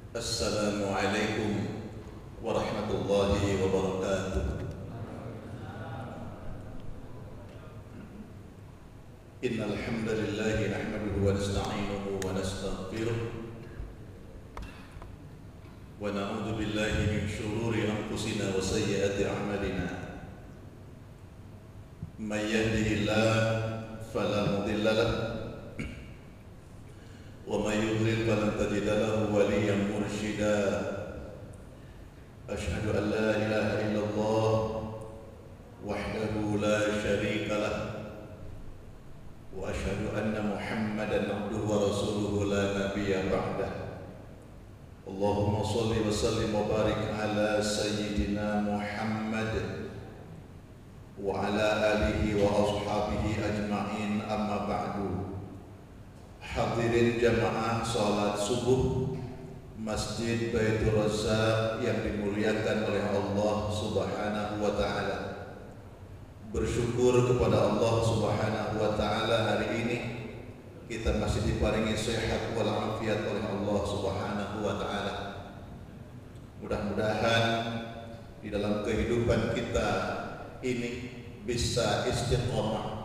Assalamualaikum warahmatullahi wabarakatuh. Innal hamdalillah nahmaduhu wa nasta'inuhu wa nastaghfiruh wa na'udzu billahi min shururi anfusina wa sayyiati a'malina. May yahdihillahu fala mudilla lahu wa may yudlil falan tajida lahu waliyyan mursyida. Asyhadu an la ilaha illallah wahdahu la syarika lah wa asyhadu anna Muhammadan abduhu wa rasuluhu la nabiyya ba'dah. Allahumma shalli wa sallim wa barik ala sayyidina Muhammad wa ala alihi wa ashabihi ajma'in, amma ba'du. Hadirin jamaah salat subuh Masjid Baitur Razzaq yang dimuliakan oleh Allah Subhanahu wa taala. Bersyukur kepada Allah Subhanahu wa taala, hari ini kita masih diparingi sehat wal afiat oleh Allah Subhanahu wa taala. Mudah-mudahan di dalam kehidupan kita ini bisa istiqomah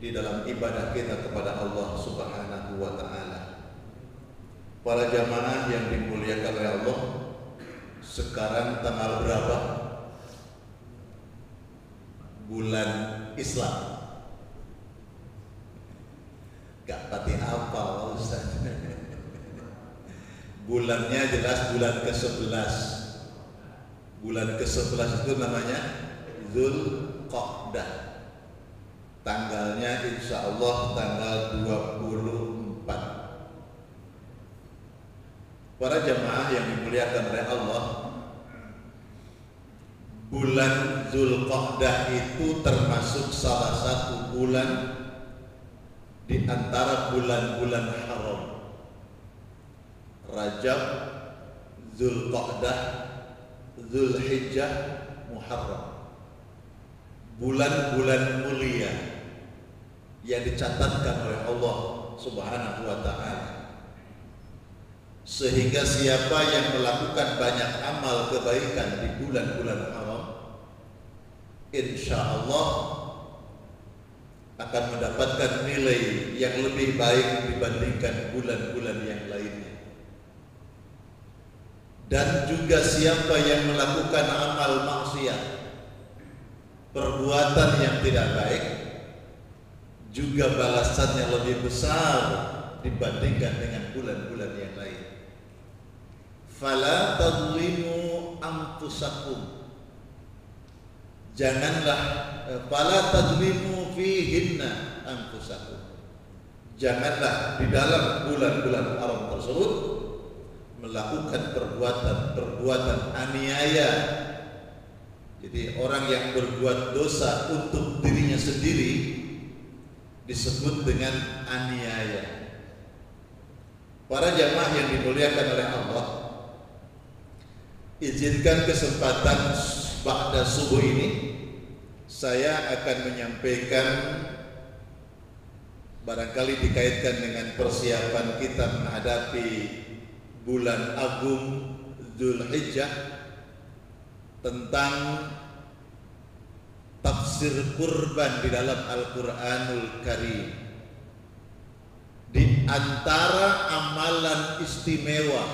di dalam ibadah kita kepada Allah Subhanahu wa taala. Para jamaah yang dimuliakan oleh Allah, sekarang tanggal berapa? Bulan Islam. Gak pati apa Ustaz. Bulannya jelas bulan ke-11. Bulan ke-11 itu namanya Dzulqa'dah. Tanggalnya insya Allah tanggal 24. Para jamaah yang dimuliakan oleh Allah, bulan Dzulqa'dah itu termasuk salah satu bulan di antara bulan-bulan haram. Rajab, Dzulqa'dah, Dzulhijjah, Muharram. Bulan-bulan mulia yang dicatatkan oleh Allah Subhanahu wa taala. Sehingga siapa yang melakukan banyak amal kebaikan di bulan-bulan haram, insya Allah akan mendapatkan nilai yang lebih baik dibandingkan bulan-bulan yang lainnya. Dan juga siapa yang melakukan amal maksiat, perbuatan yang tidak baik, juga balasannya lebih besar dibandingkan dengan bulan-bulan yang lain. Fala tadlimu anfusakum, janganlah fala tadlimu fihinna anfusakum, janganlah di dalam bulan-bulan haram tersebut melakukan perbuatan aniaya. Jadi orang yang berbuat dosa untuk dirinya sendiri disebut dengan aniaya. Para jamaah yang dimuliakan oleh Allah, izinkan kesempatan ba'da subuh ini saya akan menyampaikan, barangkali dikaitkan dengan persiapan kita menghadapi bulan agung Dzulhijjah, tentang tafsir kurban di dalam Al-Quranul Karim. Di antara amalan istimewa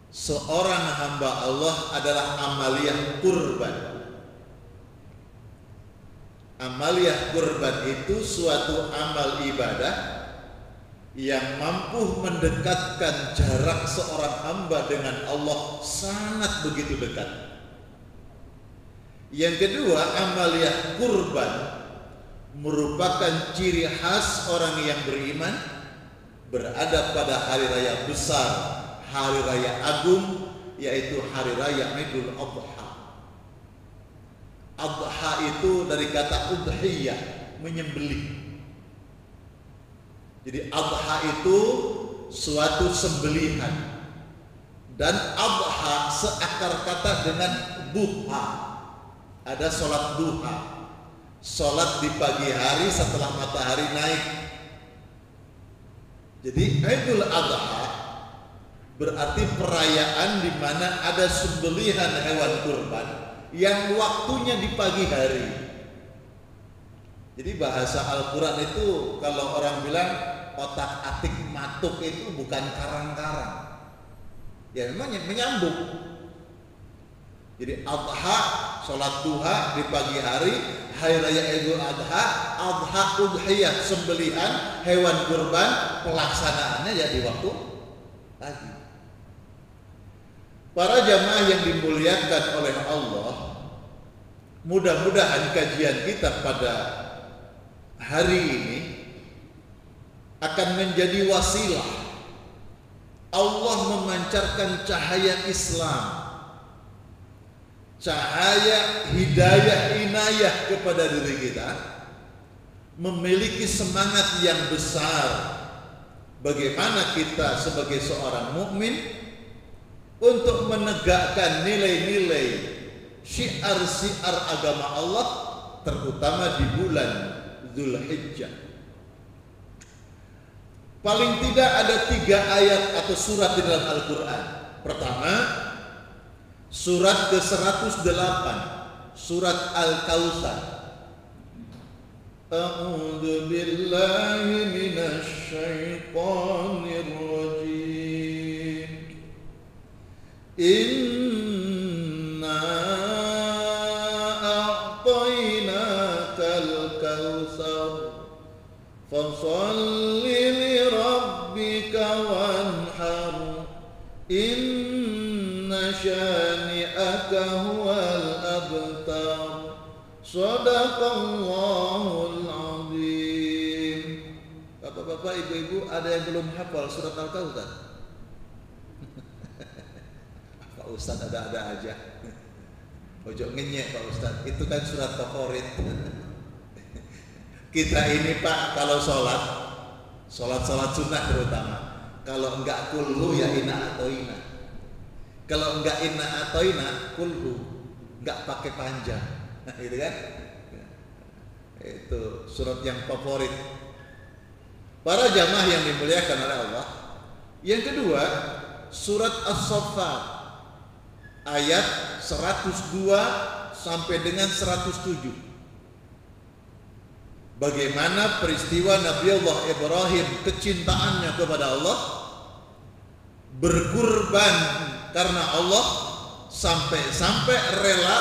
seorang hamba Allah adalah amaliyah kurban. Amaliyah kurban itu suatu amal ibadah yang mampu mendekatkan jarak seorang hamba dengan Allah sangat begitu dekat. Yang kedua, amaliyah kurban merupakan ciri khas orang yang beriman berada pada hari raya besar, hari raya agung, yaitu hari raya Idul Adha. Adha itu dari kata udhiyah, menyembelih. Jadi adha itu suatu sembelihan, dan adha seakar kata dengan duha. Ada sholat duha, sholat di pagi hari setelah matahari naik. Jadi Idul Adha Berarti perayaan di mana ada sembelihan hewan kurban yang waktunya di pagi hari. Jadi bahasa Al-Quran itu kalau orang bilang otak-atik matuk itu bukan karang-karang. Ya memang menyambung. Jadi adha, sholat duha di pagi hari, hari raya Idul Adha, adha udhiyah, sembelihan hewan kurban, pelaksanaannya ya di waktu pagi. Para jamaah yang dimuliakan oleh Allah, mudah-mudahan kajian kita pada hari ini akan menjadi wasilah Allah memancarkan cahaya Islam, cahaya hidayah inayah kepada diri kita, memiliki semangat yang besar bagaimana kita sebagai seorang mukmin untuk menegakkan nilai-nilai syiar-syiar agama Allah, terutama di bulan Dzulhijjah. Paling tidak ada 3 ayat atau surat di dalam Al-Quran. Pertama, surat ke-108, surat Al-Kautsar. A'udzu billahi minasy syaithanir rajim. Inna a'tainakal kautsar fasholli li rabbika wanhar inna syani'aka huwal abtar. Shadaqallahul azim. Bapak-bapak, ibu-ibu, ada yang belum hafal surat Al-Kautsar? Pak Ustadz ada-ada aja. Ojo ngenyek Pak Ustadz, itu kan surat favorit. Kita ini Pak kalau sholat sunnah terutama, kalau enggak kulhu ya inna atoina, kalau enggak inna atoina kulhu, enggak pakai panjang. Nah, gitu kan? Itu surat yang favorit para jamaah yang dimuliakan oleh Allah. Yang kedua, surat As-Saffat ayat 102 sampai dengan 107. Bagaimana peristiwa Nabi Allah Ibrahim, kecintaannya kepada Allah, berkurban karena Allah, sampai rela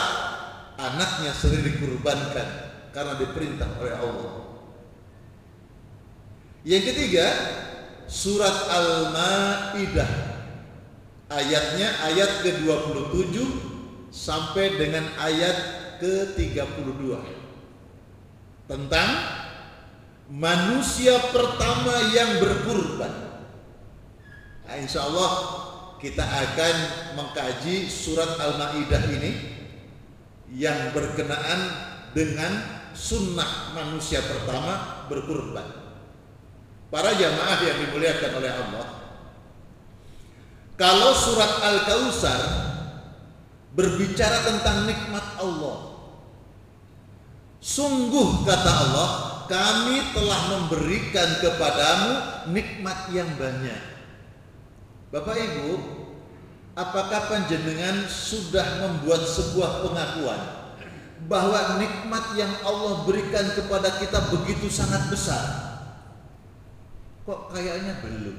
anaknya sendiri dikurbankan karena diperintah oleh Allah. Yang ketiga, surat Al-Maidah ayatnya ayat ke-27 sampai dengan ayat ke-32 tentang manusia pertama yang berkurban. Nah, insya Allah kita akan mengkaji surat Al-Maidah ini yang berkenaan dengan sunnah manusia pertama berkurban. Para jamaah yang dimuliakan oleh Allah, kalau surat Al-Kautsar berbicara tentang nikmat Allah, sungguh kata Allah, kami telah memberikan kepadamu nikmat yang banyak. Bapak Ibu, apakah panjenengan sudah membuat sebuah pengakuan bahwa nikmat yang Allah berikan kepada kita begitu sangat besar? Kok kayaknya belum.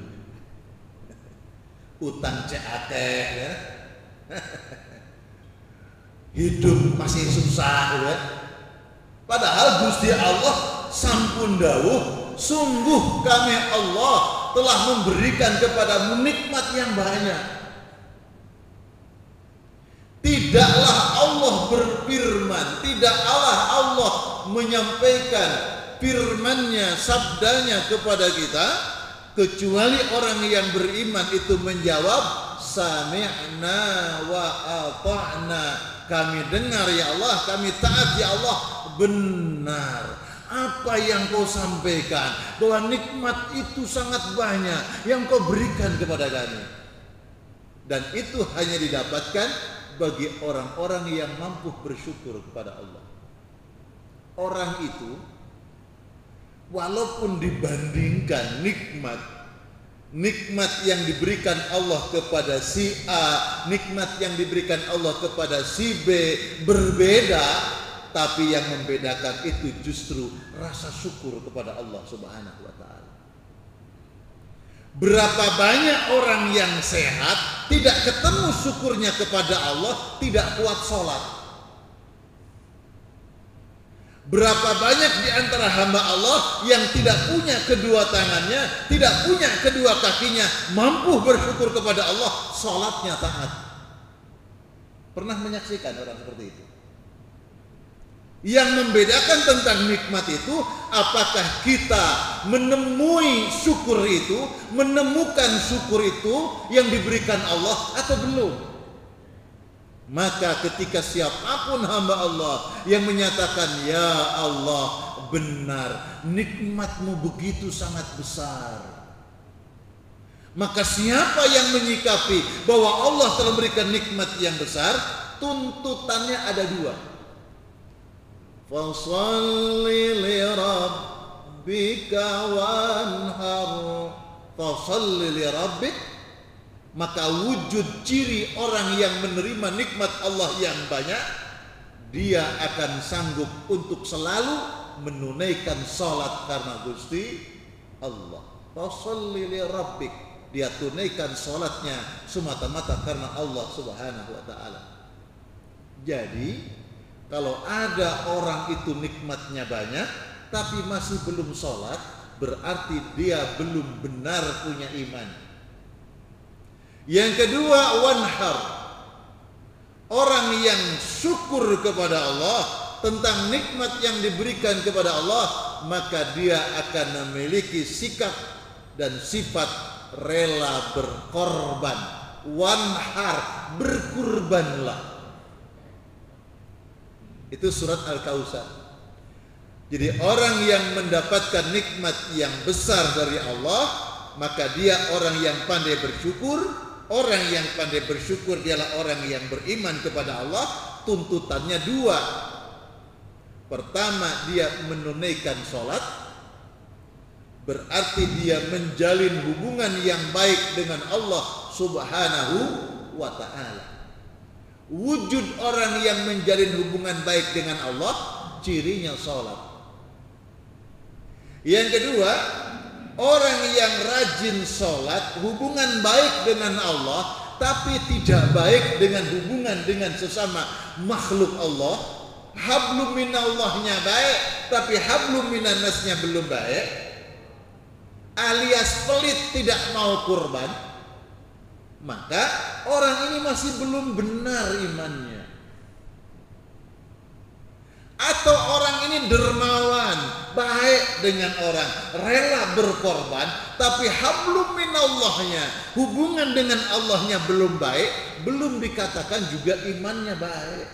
Utang CAT ya. Hidup masih susah ya. Padahal Gusti Allah sampun dawuh, sungguh kami Allah telah memberikan kepadamu nikmat yang banyak. Tidaklah Allah berfirman, tidaklah Allah menyampaikan firman-Nya, sabdanya kepada kita, kecuali orang yang beriman itu menjawab sami'na wa ata'na, kami dengar ya Allah, kami taat ya Allah. Benar apa yang kau sampaikan, bahwa nikmat itu sangat banyak yang kau berikan kepada kami, dan itu hanya didapatkan bagi orang-orang yang mampu bersyukur kepada Allah. Orang itu walaupun dibandingkan nikmat nikmat yang diberikan Allah kepada si A, nikmat yang diberikan Allah kepada si B berbeda, tapi yang membedakan itu justru rasa syukur kepada Allah Subhanahu wa taala. Berapa banyak orang yang sehat tidak ketemu syukurnya kepada Allah, tidak kuat sholat. Berapa banyak di antara hamba Allah yang tidak punya kedua tangannya, tidak punya kedua kakinya, mampu bersyukur kepada Allah, sholatnya taat. Pernah menyaksikan orang seperti itu? Yang membedakan tentang nikmat itu, apakah kita menemui syukur itu, menemukan syukur itu yang diberikan Allah atau belum? Maka ketika siapapun hamba Allah yang menyatakan, ya Allah, benar nikmatmu begitu sangat besar, maka siapa yang menyikapi bahwa Allah telah memberikan nikmat yang besar, tuntutannya ada dua. Fasalli li rabbika wanhar. Fasalli li rabbik. Maka wujud ciri orang yang menerima nikmat Allah yang banyak, dia akan sanggup untuk selalu menunaikan salat karena Gusti Allah. Fasalli li rabbik. Dia tunaikan salatnya semata-mata karena Allah Subhanahu wa taala. Jadi kalau ada orang itu nikmatnya banyak tapi masih belum sholat, berarti dia belum benar punya iman. Yang kedua, wanhar. Orang yang syukur kepada Allah tentang nikmat yang diberikan kepada Allah, maka dia akan memiliki sikap dan sifat rela berkorban. Wanhar, berkurbanlah. Itu surat Al-Kautsar. Jadi orang yang mendapatkan nikmat yang besar dari Allah, maka dia orang yang pandai bersyukur. Orang yang pandai bersyukur dialah orang yang beriman kepada Allah. Tuntutannya dua. Pertama, dia menunaikan sholat, berarti dia menjalin hubungan yang baik dengan Allah Subhanahu wa ta'ala. Wujud orang yang menjalin hubungan baik dengan Allah, cirinya sholat. Yang kedua, orang yang rajin sholat, hubungan baik dengan Allah, tapi tidak baik dengan hubungan dengan sesama makhluk Allah. Hablum minallahnya baik, tapi hablum minannasnya belum baik, alias pelit, tidak mau kurban, maka orang ini masih belum benar imannya. Atau orang ini dermawan, baik dengan orang, rela berkorban, tapi hablum minallahnya, hubungan dengan Allahnya belum baik, belum dikatakan juga imannya baik.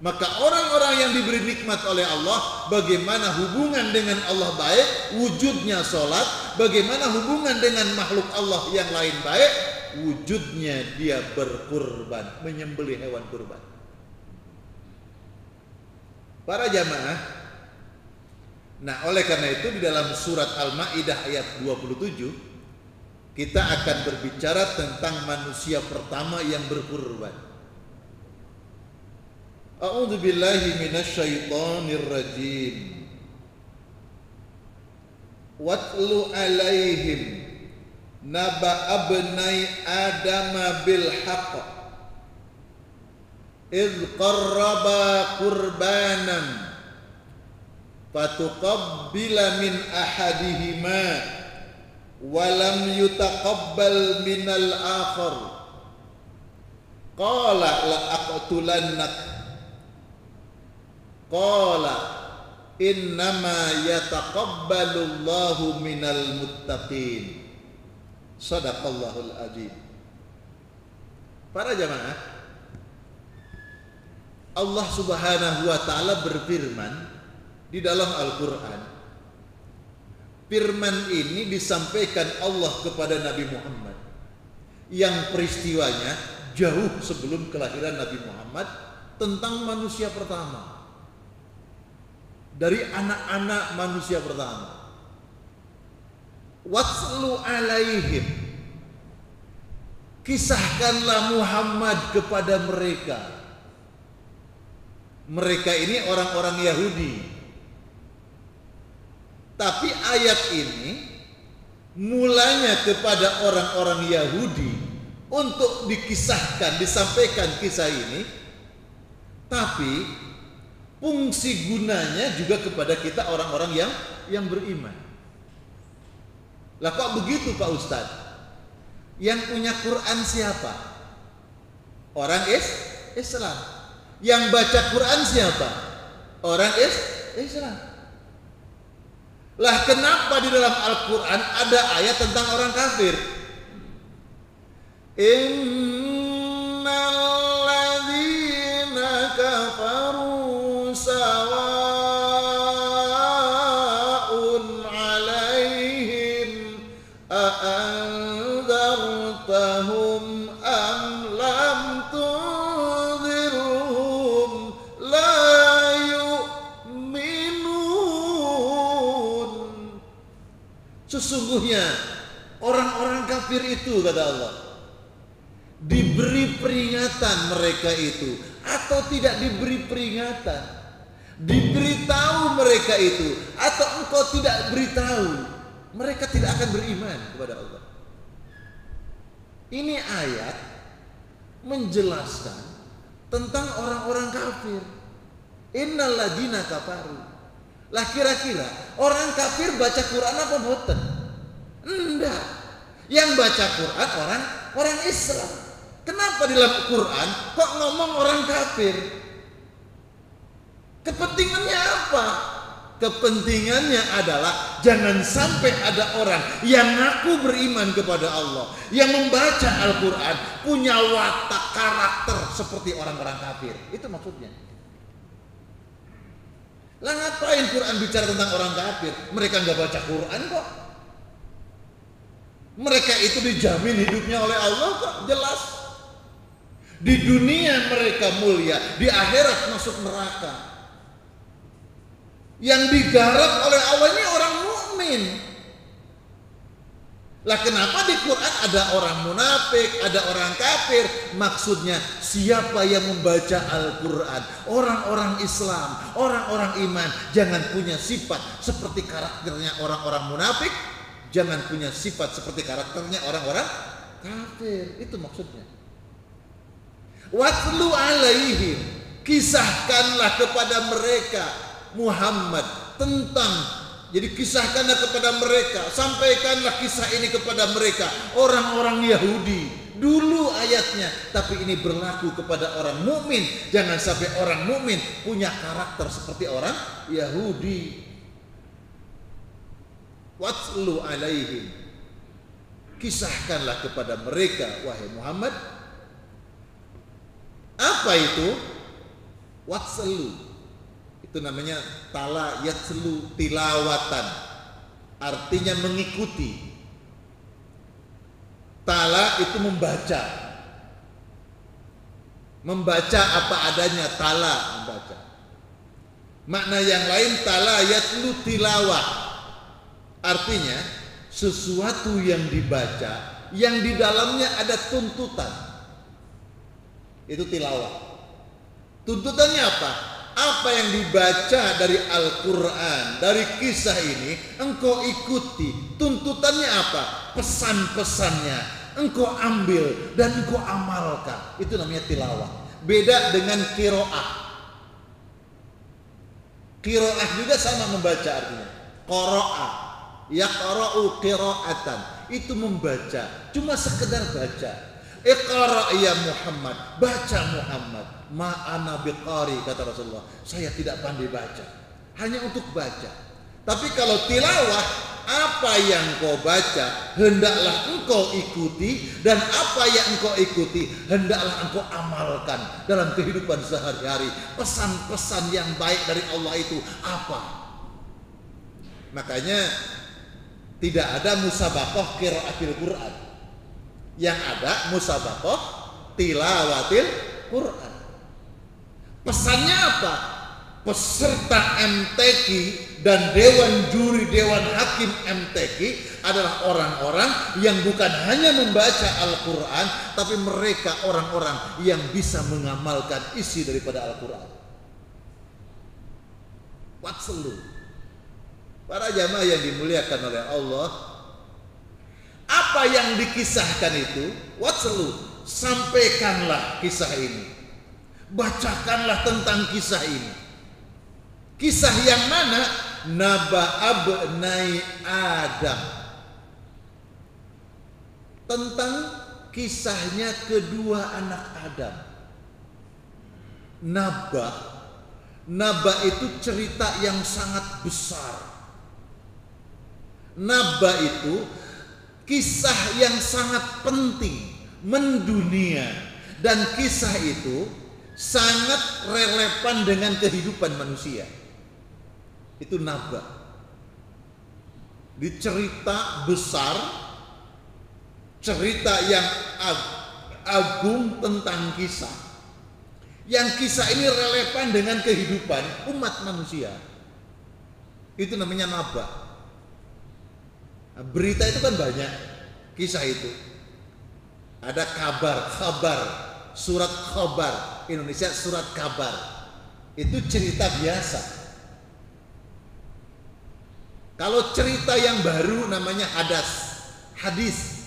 Maka orang-orang yang diberi nikmat oleh Allah, bagaimana hubungan dengan Allah baik, wujudnya sholat, bagaimana hubungan dengan makhluk Allah yang lain baik, wujudnya dia berkurban, menyembelih hewan kurban. Para jamaah, nah oleh karena itu di dalam surat Al-Maidah ayat 27 kita akan berbicara tentang manusia pertama yang berkurban. A'udzu billahi minasyaitonir rajim. Watlu alaihim naba abnai adama bil haqq إذ قربا قربانا فتقبل من أحدهما ولم يتقبل من الآخر قال لأقتلنك قال إنما يتقبل الله من المتقين. Sadaqallahul azim. Para jamaah, Allah Subhanahu wa ta'ala berfirman di dalam Al-Quran. Firman ini disampaikan Allah kepada Nabi Muhammad yang peristiwanya jauh sebelum kelahiran Nabi Muhammad, tentang manusia pertama, dari anak-anak manusia pertama. Watslu alaihim, kisahkanlah Muhammad kepada mereka. Mereka ini orang-orang Yahudi. Tapi ayat ini mulanya kepada orang-orang Yahudi untuk dikisahkan, disampaikan kisah ini. Tapi fungsi gunanya juga kepada kita orang-orang yang beriman. Lah kok begitu Pak Ustadz? Yang punya Quran siapa? Orang Islam. Yang baca Quran siapa? Orang Islam. Lah kenapa di dalam Al-Quran ada ayat tentang orang kafir? Innal ladzina kafaru sawa'un 'alaihim a'anzartahum am lam tunzirhum la yu'minun. Sesungguhnya orang-orang kafir itu, kata Allah, diberi peringatan mereka itu atau tidak diberi peringatan, diberitahu mereka itu atau engkau tidak beritahu, mereka tidak akan beriman kepada Allah. Ini ayat menjelaskan tentang orang-orang kafir. Innal ladzina kafaru. Lah kira-kira orang kafir baca Quran apa boten? Enggak. Yang baca Quran orang Islam. Kenapa di dalam Quran kok ngomong orang kafir? Kepentingannya apa? Kepentingannya adalah jangan sampai ada orang yang ngaku beriman kepada Allah, yang membaca Al-Quran punya watak karakter seperti orang-orang kafir. Itu maksudnya. Lah ngapain Quran bicara tentang orang kafir? Mereka nggak baca Quran kok. Mereka itu dijamin hidupnya oleh Allah kok, jelas. Di dunia mereka mulia, di akhirat masuk neraka. Yang digarap oleh Allah ini orang mukmin. Lah kenapa di Quran ada orang munafik, ada orang kafir? Maksudnya siapa yang membaca Al-Quran, orang-orang Islam, orang-orang iman, jangan punya sifat seperti karakternya orang-orang munafik, jangan punya sifat seperti karakternya orang-orang kafir. Itu maksudnya. Watlu alaihim, kisahkanlah kepada mereka Muhammad tentang, jadi kisahkanlah kepada mereka, sampaikanlah kisah ini kepada mereka, orang-orang Yahudi. Dulu ayatnya, tapi ini berlaku kepada orang mukmin. Jangan sampai orang mukmin punya karakter seperti orang Yahudi. Watlu alaihim, kisahkanlah kepada mereka wahai Muhammad. Apa itu? Watslu. Itu namanya tala yatslu tilawatan. Artinya mengikuti. Tala itu membaca. Membaca apa adanya, tala membaca. Makna yang lain tala yatslu tilawah. Artinya sesuatu yang dibaca yang di dalamnya ada tuntutan. Itu tilawah. Tuntutannya apa? Apa yang dibaca dari Al-Quran, dari kisah ini engkau ikuti. Tuntutannya apa? Pesan-pesannya engkau ambil dan engkau amalkan. Itu namanya tilawah. Beda dengan qiraah. Qiraah juga sama membaca artinya. Qara'a, yaqra'u qira'atan. Itu membaca, cuma sekedar baca. Iqra ya Muhammad, baca Muhammad. Ma'ana biqari, kata Rasulullah, saya tidak pandai baca, hanya untuk baca. Tapi kalau tilawah, apa yang kau baca hendaklah engkau ikuti, dan apa yang engkau ikuti hendaklah engkau amalkan dalam kehidupan sehari-hari. Pesan-pesan yang baik dari Allah itu apa? Makanya tidak ada musabaqah qiraatil Quran. Yang ada musabaqah tilawatil Quran. Pesannya apa? peserta MTQ dan dewan juri dewan hakim MTQ adalah orang-orang yang bukan hanya membaca Al-Quran, tapi mereka orang-orang yang bisa mengamalkan isi daripada Al-Quran. Watselu, para jamaah yang dimuliakan oleh Allah, apa yang dikisahkan itu, watselu, sampaikanlah kisah ini, bacakanlah tentang kisah ini. Kisah yang mana? Naba abnai Adam, tentang kisahnya kedua anak Adam. Naba itu cerita yang sangat besar. Naba itu kisah yang sangat penting, mendunia, dan kisah itu sangat relevan dengan kehidupan manusia. Itu naba. Di cerita besar, cerita yang agung tentang kisah. Yang kisah ini relevan dengan kehidupan umat manusia. Itu namanya naba. Nah, berita itu kan banyak, kisah itu. Ada kabar, surat kabar, Indonesia surat kabar. Itu cerita biasa. Kalau cerita yang baru namanya hadis.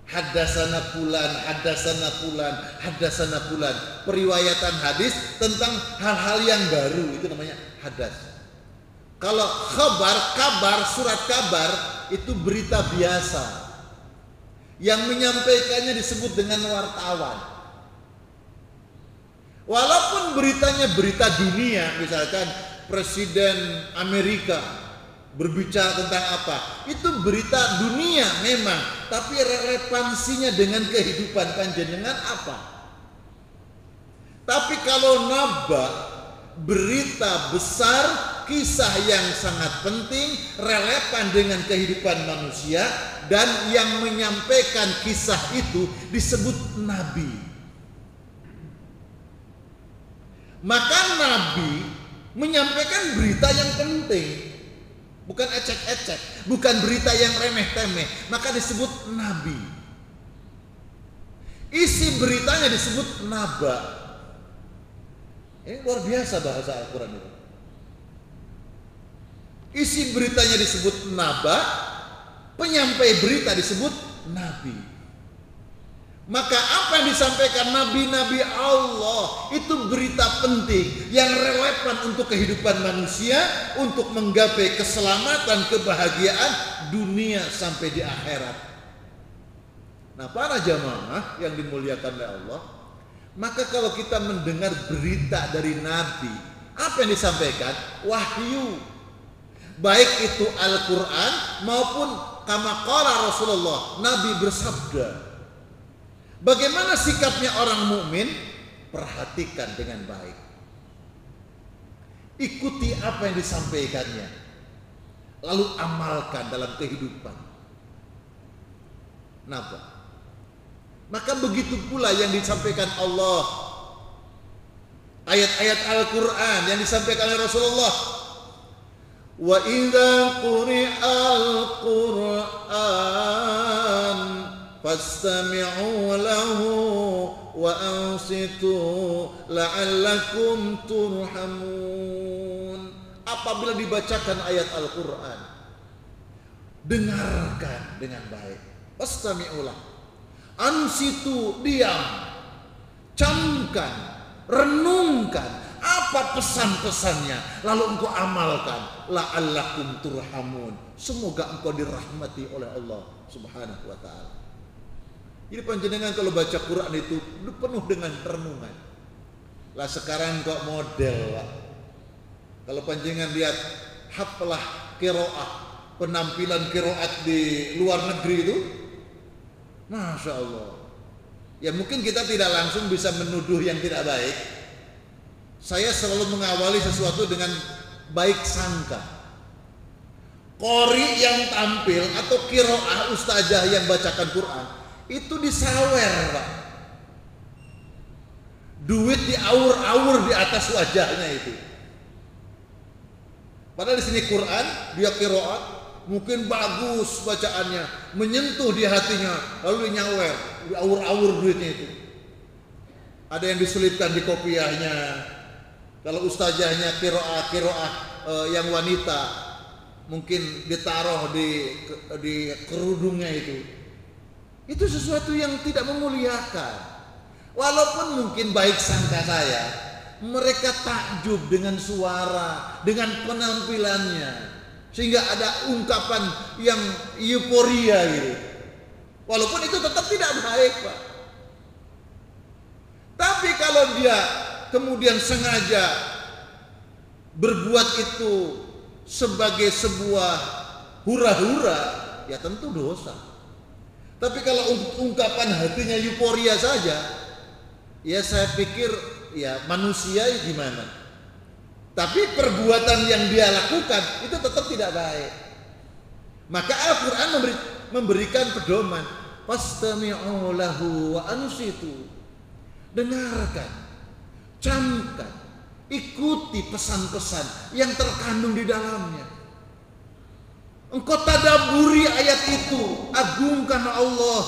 Hadasana fulan. Periwayatan hadis tentang hal-hal yang baru, itu namanya hadas. Kalau kabar, surat kabar, itu berita biasa. Yang menyampaikannya disebut dengan wartawan. Walaupun beritanya berita dunia, misalkan Presiden Amerika berbicara tentang apa, itu berita dunia memang, tapi relevansinya dengan kehidupan panjenengan apa? Tapi kalau naba, berita besar, kisah yang sangat penting, relevan dengan kehidupan manusia, dan yang menyampaikan kisah itu disebut nabi. Maka nabi menyampaikan berita yang penting, bukan ecek-ecek, bukan berita yang remeh-temeh, maka disebut nabi. Isi beritanya disebut naba. Ini luar biasa bahasa Al-Quran itu. Isi beritanya disebut naba, penyampai berita disebut nabi. Maka apa yang disampaikan nabi-nabi Allah itu berita penting yang relevan untuk kehidupan manusia, untuk menggapai keselamatan, kebahagiaan dunia sampai di akhirat. Nah, para jamaah yang dimuliakan oleh Allah, maka kalau kita mendengar berita dari nabi, apa yang disampaikan? Wahyu. Baik itu Al-Quran maupun kama qala Rasulullah, Nabi bersabda. Bagaimana sikapnya orang mukmin? Perhatikan dengan baik. Ikuti apa yang disampaikannya, lalu amalkan dalam kehidupan. Napa? Maka begitu pula yang disampaikan Allah, ayat-ayat Al-Quran yang disampaikan oleh Rasulullah. Wa idza quri'al Qur'an fastami'u lahu wa ansitu la'allakum turhamun. Apabila dibacakan ayat Al-Quran, dengarkan dengan baik. Fastami'u lahu, ansitu, diam, camkan, renungkan apa pesan-pesannya, lalu engkau amalkan. La'allakum turhamun, semoga engkau dirahmati oleh Allah Subhanahu wa ta'ala. Jadi panjenengan kalau baca Quran itu penuh dengan renungan. Lah sekarang kok model lah. Kalau panjenengan lihat haflah qiraah, penampilan qiraat di luar negeri itu, Masya Allah. Ya mungkin kita tidak langsung bisa menuduh yang tidak baik. Saya selalu mengawali sesuatu dengan baik sangka. Qori yang tampil atau qiraah ustazah yang bacakan Quran itu disawer, Pak. Duit diaur-aur di atas wajahnya itu. Padahal di sini Quran, dia qiraat, mungkin bagus bacaannya, menyentuh di hatinya, lalu dinyawer, diawur-awur duitnya itu. Ada yang diselipkan di kopiahnya. Kalau ustazahnya qiraah yang wanita, mungkin ditaruh di kerudungnya itu. Itu sesuatu yang tidak memuliakan. Walaupun mungkin baik sangka saya, mereka takjub dengan suara, dengan penampilannya, sehingga ada ungkapan yang euforia gitu. Walaupun itu tetap tidak baik, Pak. Tapi kalau dia kemudian sengaja berbuat itu sebagai sebuah hura-hura, ya tentu dosa. Tapi kalau ungkapan hatinya euforia saja, ya saya pikir ya manusia gimana. Tapi perbuatan yang dia lakukan itu tetap tidak baik. Maka Al-Quran memberikan pedoman, fastami'u lahu wa ansitu. Dengarkan, camkan, ikuti pesan-pesan yang terkandung di dalamnya. Engkau tadaburi ayat itu, agungkan Allah.